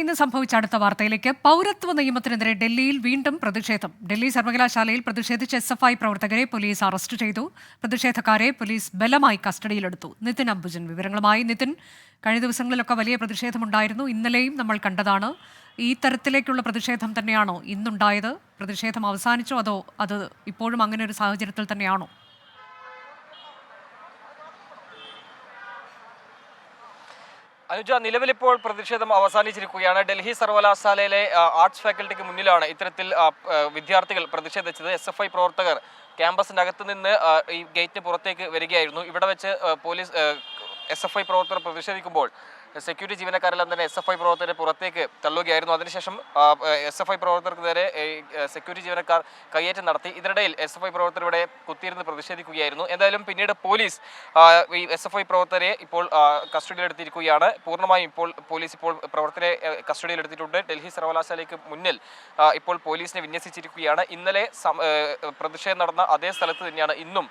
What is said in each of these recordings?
ഇന്ന് സംഭവിച്ച അടുത്ത വാർത്തയിലേക്ക്. പൗരത്വ നിയമത്തിനെതിരെ ഡൽഹിയിൽ വീണ്ടും പ്രതിഷേധം. ഡൽഹി സർവകലാശാലയിൽ പ്രതിഷേധിച്ച് SFI പ്രവർത്തകരെ പോലീസ് അറസ്റ്റ് ചെയ്തു. പ്രതിഷേധക്കാരെ പോലീസ് ബലമായി കസ്റ്റഡിയിലെടുത്തു. നിതിൻ അംബുജൻ വിവരങ്ങളുമായി. നിതിൻ, കഴിഞ്ഞ ദിവസങ്ങളിലൊക്കെ വലിയ പ്രതിഷേധമുണ്ടായിരുന്നു. ഇന്നലെയും നമ്മൾ കണ്ടതാണ്. ഈ തരത്തിലേക്കുള്ള പ്രതിഷേധം തന്നെയാണോ ഇന്നുണ്ടായത്? പ്രതിഷേധം അവസാനിച്ചോ അതോ അത് ഇപ്പോഴും അങ്ങനെ ഒരു സാഹചര്യത്തിൽ തന്നെയാണോ? അനുജ, നിലവിലിപ്പോൾ പ്രതിഷേധം അവസാനിച്ചിരിക്കുകയാണ്. ഡൽഹി സർവകലാശാലയിലെ ആർട്സ് ഫാക്കൽറ്റിക്ക് മുന്നിലാണ് ഇത്തരത്തിൽ വിദ്യാർത്ഥികൾ പ്രതിഷേധിച്ചത്. SFI പ്രവർത്തകർ ക്യാമ്പസിനകത്ത് നിന്ന് ഈ ഗേറ്റിന് പുറത്തേക്ക് വരികയായിരുന്നു. ഇവിടെ വെച്ച് പോലീസ് SFI പ്രവർത്തകർ പ്രതിഷേധിക്കുമ്പോൾ സെക്യൂരിറ്റി ജീവനക്കാരെല്ലാം തന്നെ SFI പ്രവർത്തകരെ പുറത്തേക്ക് തള്ളുകയായിരുന്നു. അതിനുശേഷം SFI പ്രവർത്തകർക്ക് നേരെ സെക്യൂരിറ്റി ജീവനക്കാർ കയ്യേറ്റം നടത്തി. ഇതിനിടയിൽ SFI പ്രവർത്തകർ ഇവിടെ കുത്തിയിരുന്ന് പ്രതിഷേധിക്കുകയായിരുന്നു. എന്തായാലും പിന്നീട് പോലീസ് ഈ SFI പ്രവർത്തകരെ ഇപ്പോൾ കസ്റ്റഡിയിലെടുത്തിരിക്കുകയാണ്. പൂർണ്ണമായും ഇപ്പോൾ പോലീസ് പ്രവർത്തകരെ കസ്റ്റഡിയിലെടുത്തിട്ടുണ്ട്. ഡൽഹി സർവകലാശാലയ്ക്ക് മുന്നിൽ ഇപ്പോൾ പോലീസിനെ വിന്യസിച്ചിരിക്കുകയാണ്. ഇന്നലെ പ്രതിഷേധം നടന്ന അതേ സ്ഥലത്ത് തന്നെയാണ് ഇന്നും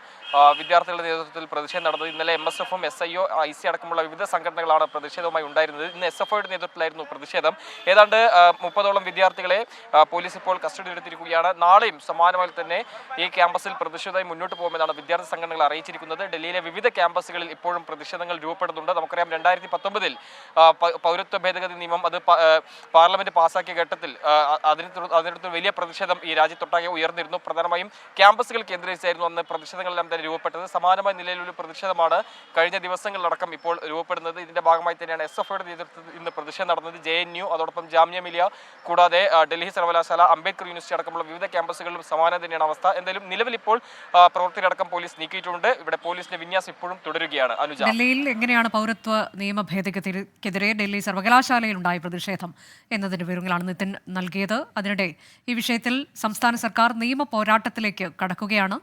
വിദ്യാർത്ഥികളുടെ നേതൃത്വത്തിൽ പ്രതിഷേധം നടന്നത്. ഇന്നലെ MSF-ഉം SIO IC അടക്കമുള്ള വിവിധ സംഘടനകളാണ് പ്രതിഷേധവുമായി ഉണ്ടായിരുന്നത്. ഇന്ന് SFIയുടെ നേതൃത്വത്തിലായിരുന്നു പ്രതിഷേധം. ഏതാണ്ട് 30ഓളം വിദ്യാർത്ഥികളെ പോലീസ് ഇപ്പോൾ കസ്റ്റഡിയിലെടുത്തിരിക്കുകയാണ്. നാളെയും സമാനമായി തന്നെ ഈ ക്യാമ്പസിൽ പ്രതിഷേധമായി മുന്നോട്ട് പോകുമെന്നാണ് വിദ്യാർത്ഥി സംഘടനകൾ അറിയിച്ചിരിക്കുന്നത്. ഡൽഹിയിലെ വിവിധ ക്യാമ്പസുകളിൽ ഇപ്പോഴും പ്രതിഷേധങ്ങൾ രൂപപ്പെടുന്നുണ്ട്. നമുക്കറിയാം, 2019-ൽ പൗരത്വ ഭേദഗതി നിയമം അത് പാർലമെന്റ് പാസാക്കിയ ഘട്ടത്തിൽ അതിനടുത്ത് വലിയ പ്രതിഷേധം ഈ രാജ്യത്തൊട്ടാകെ ഉയർന്നിരുന്നു. പ്രധാനമായും ക്യാമ്പസുകൾ കേന്ദ്രീകരിച്ചായിരുന്നു അന്ന് പ്രതിഷേധങ്ങളെല്ലാം തന്നെ രൂപപ്പെട്ടത്. സമാനമായ നിലയിലൊരു പ്രതിഷേധമാണ് കഴിഞ്ഞ ദിവസങ്ങളിലടക്കം ഇപ്പോൾ രൂപപ്പെടുന്നത്. ഇതിന്റെ ഭാഗമായി തന്നെയാണ് SFIയുടെ നേതൃത്വത്തിൽ ഇന്ന് പ്രതിഷേധം നടന്നത്. JNU, അതോടൊപ്പം ജാമിയ മിലിയ, കൂടാതെ ഡൽഹി സർവകലാശാല, അംബേദ്കർ യൂണിവേഴ്സിറ്റി അടക്കമുള്ള വിവിധ ക്യാമ്പസുകളിലും സമാനം തന്നെയാണ് അവസ്ഥ. എന്തായാലും നിലവിൽ ഇപ്പോൾ പ്രവർത്തകരടക്കം പോലീസ് നീക്കിയിട്ടുണ്ട്. ഇവിടെ പോലീസിന്റെ വിന്യാസം ഇപ്പോഴും തുടരുകയാണ്. അനുജ, ഡൽഹിയിൽ എങ്ങനെയാണ് പൗരത്വ നിയമ ഭേദഗതിക്കെതിരെ ഡൽഹി സർവകലാശാലയിൽ ഉണ്ടായ പ്രതിഷേധം എന്നതിന്റെ വിവരങ്ങളാണ് നിതിൻ നൽകിയത്. അതിനിടെ ഈ വിഷയത്തിൽ സംസ്ഥാന സർക്കാർ നിയമ പോരാട്ടത്തിലേക്ക് കടക്കുകയാണ്.